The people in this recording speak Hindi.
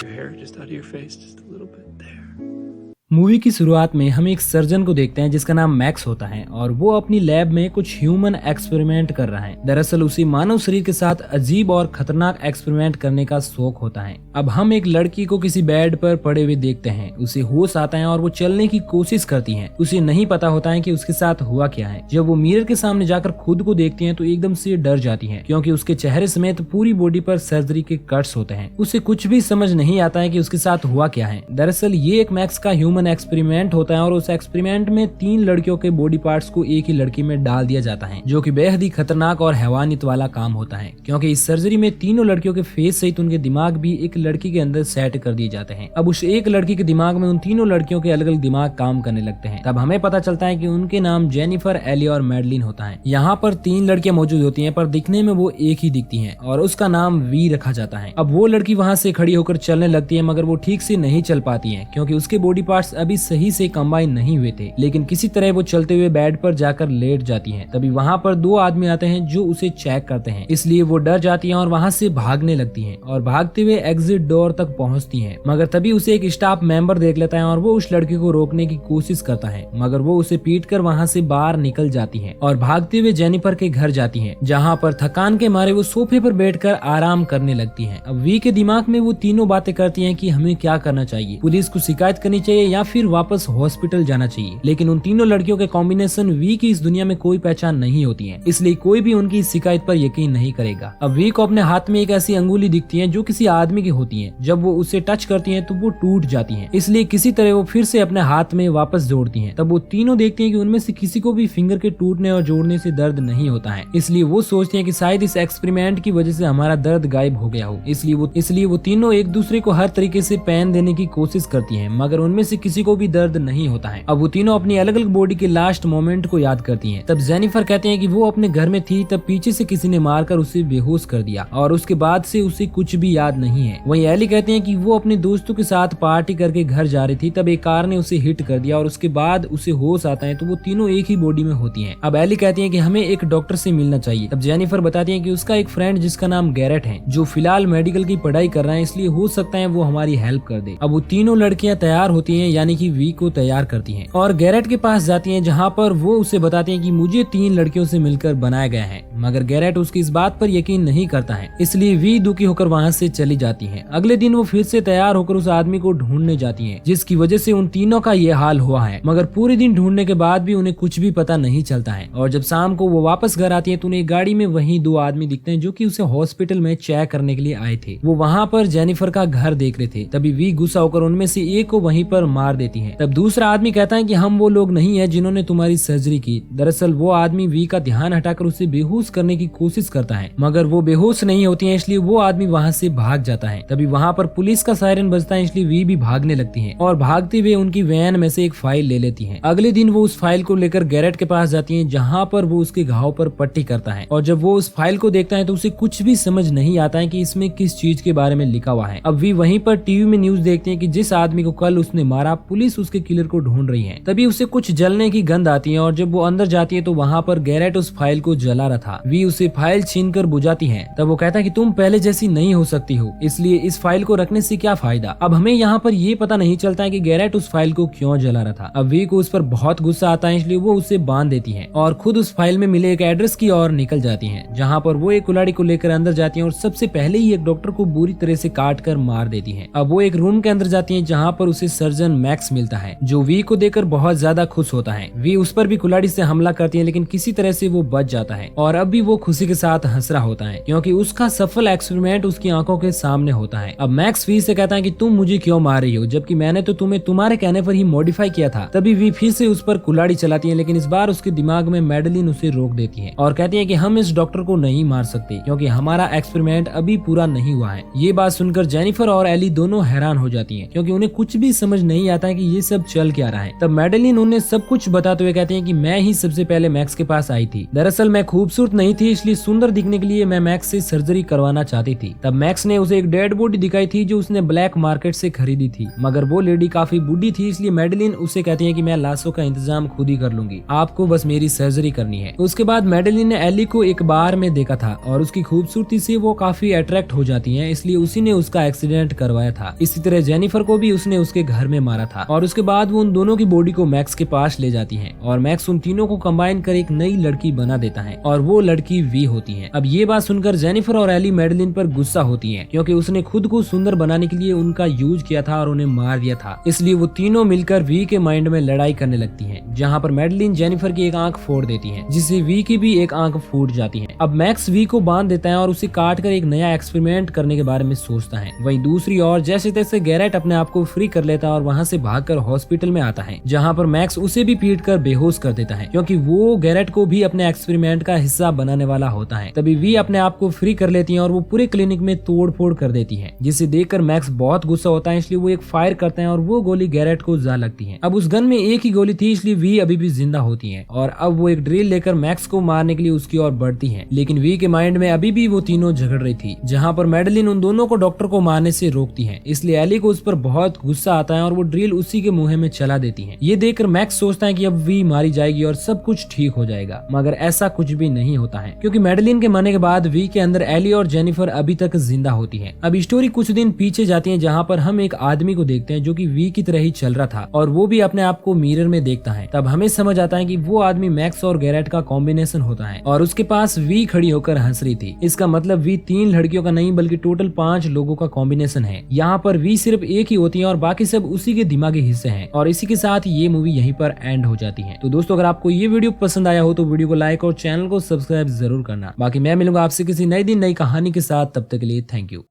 your hair just out of your face just a little bit there. Movie की शुरुआत में हम एक सर्जन को देखते हैं जिसका नाम मैक्स होता है और वो अपनी लैब में कुछ ह्यूमन एक्सपेरिमेंट कर रहा है। दरअसल उसे मानव शरीर के साथ अजीब और खतरनाक एक्सपेरिमेंट करने का शौक होता है। अब हम एक लड़की को किसी बेड पर पड़े हुए देखते हैं। उसे होश आता है और वो चलने की कोशिश करती है। उसे नहीं पता होता है कि उसके साथ हुआ क्या है। जब वो मिरर के सामने जाकर खुद को देखती है तो एकदम से डर जाती है क्योंकि उसके चेहरे समेत पूरी बॉडी पर सर्जरी के कट्स होते हैं। उसे कुछ भी समझ नहीं आता है कि उसके साथ हुआ क्या है। दरअसल ये एक मैक्स का ह्यूमन एक्सपेरिमेंट होता है और उस एक्सपेरिमेंट में 3 लड़कियों के बॉडी पार्ट्स को एक ही लड़की में डाल दिया जाता है, जो कि बेहद ही खतरनाक और हैवानियत वाला काम होता है क्योंकि इस सर्जरी में तीनों लड़कियों के फेस सहित उनके दिमाग भी एक लड़की के अंदर सेट कर दिए जाते हैं। अब उस एक लड़की के दिमाग में उन तीनों लड़कियों के अलग अलग दिमाग काम करने लगते हैं। तब हमें पता चलता है कि उनके नाम जेनिफर, एली और मैडलिन होता है। यहाँ पर 3 लड़कियां मौजूद होती हैं पर दिखने में वो एक ही दिखती हैं और उसका नाम वी रखा जाता है। अब वो लड़की वहाँ से खड़ी होकर चलने लगती है मगर वो ठीक से नहीं चल पाती है क्योंकि उसके बॉडी पार्ट्स अभी सही से कंबाइन नहीं हुए थे, लेकिन किसी तरह वो चलते हुए बेड पर जाकर लेट जाती है। तभी वहाँ पर 2 आदमी आते हैं जो उसे चेक करते हैं, इसलिए वो डर जाती है और वहाँ से भागने लगती हैं और भागते हुए एग्जिट डोर तक पहुँचती हैं। मगर तभी उसे एक स्टाफ मेंबर देख लेता है और वो उस लड़की को रोकने की कोशिश करता है मगर वो उसे पीट कर वहाँ से बाहर निकल जाती है और भागते हुए जेनिफर के घर जाती है, जहाँ पर थकान के मारे वो सोफे पर बैठकर आराम करने लगती है। अब वी के दिमाग में वो तीनों बातें करती है कि हमें क्या करना चाहिए, पुलिस को शिकायत करनी चाहिए या फिर वापस हॉस्पिटल जाना चाहिए। लेकिन उन तीनों लड़कियों के कॉम्बिनेशन वी की इस दुनिया में कोई पहचान नहीं होती है, इसलिए कोई भी उनकी शिकायत पर यकीन नहीं करेगा। अब वी को अपने हाथ में एक ऐसी अंगुली दिखती है जो किसी आदमी की होती है। जब वो उसे टच करती है तो वो टूट जाती है, इसलिए किसी तरह वो फिर से अपने हाथ में वापस जोड़ती है। तब वो तीनों देखती है कि उनमें से किसी को भी फिंगर के टूटने और जोड़ने से दर्द नहीं होता है, इसलिए वो सोचती है कि शायद इस एक्सपेरिमेंट की वजह से हमारा दर्द गायब हो गया हो। इसलिए वो तीनों एक दूसरे को हर तरीके से पेन देने की कोशिश करती है मगर उनमें से किसी को भी दर्द नहीं होता है। अब वो तीनों अपनी अलग अलग बॉडी के लास्ट मोमेंट को याद करती हैं। तब जेनिफर कहते हैं कि वो अपने घर में थी, तब पीछे से किसी ने मारकर उसे बेहोश कर दिया और उसके बाद से उसे कुछ भी याद नहीं है। वहीं एली कहते हैं कि वो अपने दोस्तों के साथ पार्टी करके घर जा रही थी, तब एक कार ने उसे हिट कर दिया और उसके बाद उसे होश आता है तो वो तीनों एक ही बॉडी में होती हैं। अब एली कहती है कि हमें एक डॉक्टर से मिलना चाहिए। तब जेनिफर बताती है कि उसका एक फ्रेंड जिसका नाम गैरेट है जो फिलहाल मेडिकल की पढ़ाई कर रहा है, इसलिए हो सकता है वो हमारी हेल्प कर दे। अब वो तीनों लड़कियां तैयार होती हैं, यानी कि वी को तैयार करती हैं और गैरेट के पास जाती हैं, जहां पर वो उसे बताते हैं कि मुझे 3 लड़कियों से मिलकर बनाया गया है। मगर गैरेट उसकी इस बात पर यकीन नहीं करता है, इसलिए वी दुखी होकर वहां से चली जाती है। अगले दिन वो फिर से तैयार होकर उस आदमी को ढूंढने जाती है जिसकी वजह से उन तीनों का ये हाल हुआ है। मगर पूरे दिन ढूंढने के बाद भी उन्हें कुछ भी पता नहीं चलता है और जब शाम को वो वापस घर आती है तो उन्हें गाड़ी में वही 2 आदमी दिखते हैं जो कि उसे हॉस्पिटल में चेक करने के लिए आए थे। वो वहाँ पर जेनिफर का घर देख रहे थे। तभी वी गुस्सा होकर उनमें से एक को वहीं पर मार देती है। तब दूसरा आदमी कहता है कि हम वो लोग नहीं है जिन्होंने तुम्हारी सर्जरी की। दरअसल वो आदमी वी का ध्यान हटाकर उसे बेहोश करने की कोशिश करता है मगर वो बेहोश नहीं होती है, इसलिए वो आदमी वहाँ से भाग जाता है। तभी वहाँ पर पुलिस का सायरन बजता है, इसलिए वी भी भागने लगती है और भागते हुए उनकी वैन में से एक फाइल ले लेती है। अगले दिन वो उस फाइल को लेकर गैरेट के पास जाती है, जहाँ पर वो उसके घाव पर पट्टी करता है और जब वो उस फाइल को देखता है तो उसे कुछ भी समझ नहीं आता है कि इसमें किस चीज के बारे में लिखा हुआ है। अब वी वहीं पर टीवी में न्यूज देखते हैं कि जिस आदमी को कल उसने मारा, पुलिस उसके किलर को ढूंढ रही है। तभी उसे कुछ जलने की गंध आती है और जब वो अंदर जाती है तो वहाँ पर गैरेट उस फाइल को जला रहा था। वी उसे फाइल छीनकर बुझाती है। तब वो कहता है कि तुम पहले जैसी नहीं हो सकती हो, इसलिए इस फाइल को रखने से क्या फायदा। अब हमें यहाँ पर ये पता नहीं चलता है कि गैरेट उस फाइल को क्यों जला रहा था। अब वी को उस पर बहुत गुस्सा आता है, इसलिए वो उसे बांध देती है और खुद उस फाइल में मिले एक एड्रेस की ओर निकल जाती है, जहाँ पर वो एक कुल्हाड़ी को लेकर अंदर जाती है और सबसे पहले ही एक डॉक्टर को बुरी तरह से काट कर मार देती है। अब वो एक रूम के अंदर जाती है, जहाँ पर उसे सर्जन मैक्स मिलता है जो वी को देखकर बहुत ज्यादा खुश होता है। वी उस पर भी कुल्हाड़ी से हमला करती है, लेकिन किसी तरह से वो बच जाता है और अब भी वो खुशी के साथ हंस रहा होता है क्योंकि उसका सफल एक्सपेरिमेंट उसकी आंखों के सामने होता है। अब मैक्स वी से कहता है कि तुम मुझे क्यों मार रही हो, जबकि मैंने तो तुम्हें तुम्हारे कहने पर ही मॉडिफाई किया था। तभी वी फिर से उस पर कुल्हाड़ी चलाती है, लेकिन इस बार उसके दिमाग में मैडलिन उसे रोक देती है और कहती है कि हम इस डॉक्टर को नहीं मार सकते क्योंकि हमारा एक्सपेरिमेंट अभी पूरा नहीं हुआ है। ये बात सुनकर जेनिफर और एली दोनों हैरान हो जाती हैं क्योंकि उन्हें कुछ भी समझ नहीं आता है कि ये सब चल क्या रहा है। तब मैडेलिन उन्हें सब कुछ बताते हुए कहते हैं कि मैं ही सबसे पहले मैक्स के पास आई थी। दरअसल मैं खूबसूरत नहीं थी, इसलिए सुंदर दिखने के लिए मैं मैक्स से सर्जरी करवाना चाहती थी। तब मैक्स ने उसे एक डेड बॉडी दिखाई थी जो उसने ब्लैक मार्केट से खरीदी थी, मगर वो लेडी काफी बूढ़ी थी, इसलिए मैडेलिन उसे कहती है कि मैं लाशों का इंतजाम खुद ही कर लूंगी, आपको बस मेरी सर्जरी करनी है। उसके बाद मैडेलिन ने एली को एक बार में देखा था और उसकी खूबसूरती से वो काफी अट्रैक्ट हो जाती है, इसलिए उसी ने उसका एक्सीडेंट करवाया था। इसी तरह जेनिफर को भी उसने उसके घर में मारा था और उसके बाद वो उन दोनों की बॉडी को मैक्स के पास ले जाती है और मैक्स उन तीनों को कंबाइन कर एक नई लड़की बना देता है और वो लड़की वी होती है। अब ये बात सुनकर जेनिफर और एली मैडेलिन पर गुस्सा होती है क्योंकि उसने खुद को सुंदर बनाने के लिए उनका यूज किया था और उन्हें मार दिया था, इसलिए वो तीनों मिलकर वी के माइंड में लड़ाई करने लगती हैं, जहां पर मैडेलिन जेनिफर की एक आंख फोड़ देती है, जिससे वी की भी एक आंख फूट जाती है। अब मैक्स वी को बांध देता है और उसे काट कर एक नया एक्सपेरिमेंट करने के बारे में सोचता है। वहीं दूसरी ओर जैसे तैसे गैरेट अपने आप को फ्री कर लेता है और वहां से भागकर हॉस्पिटल में आता है, जहां पर मैक्स उसे भी पीट कर बेहोश कर देता है क्योंकि वो गैरेट को भी अपने एक्सपेरिमेंट का हिस्सा बनाने वाला होता है। तभी वी अपने आप को फ्री कर लेती है और वो पूरे क्लिनिक में तोड़ फोड़ कर देती है, जिसे देखकर मैक्स बहुत गुस्सा होता है, इसलिए वो एक फायर करते हैं और वो गोली गैरेट को जा लगती है। अब उस गन में एक ही गोली थी, इसलिए वी अभी भी जिंदा होती है और अब वो एक ड्रिल लेकर मैक्स को मारने के लिए उसकी ओर बढ़ती है, लेकिन वी के माइंड में अभी भी वो तीनों झगड़ रही थी, जहां पर मैडेलिन उन दोनों को डॉक्टर को मारने से रोकती है, इसलिए एली को उस पर बहुत गुस्सा आता है और वो ड्रिल उसी के मुंह में चला देती है। ये देखकर मैक्स सोचता है कि अब वी मारी जाएगी और सब कुछ ठीक हो जाएगा, मगर ऐसा कुछ भी नहीं होता है क्योंकि मैडेलिन के मरने के बाद वी के अंदर एली और जेनिफर अभी तक जिंदा होती है। अब स्टोरी कुछ दिन पीछे जाती है, जहां पर हम एक आदमी को देखते हैं जो कि वी की तरह ही चल रहा था और वो भी अपने आप को मिरर में देखता है। तब हमें समझ आता है कि वो आदमी मैक्स और गैरेट का कॉम्बिनेशन होता है और उसके पास वी खड़ी होकर हंस रही थी। इसका मतलब वी 3 लड़कियों का नहीं बल्कि टोटल 5 लोगों का कॉम्बिनेशन है। यहाँ पर वी सिर्फ एक ही होती है और बाकी सब उसी के दिमागी हिस्से हैं और इसी के साथ ये मूवी यहीं पर एंड हो जाती है। तो दोस्तों, अगर आपको ये वीडियो पसंद आया हो तो वीडियो को लाइक और चैनल को सब्सक्राइब जरूर करना। बाकी मैं मिलूंगा आपसे किसी नई दिन नई कहानी के साथ, तब तक के लिए थैंक यू।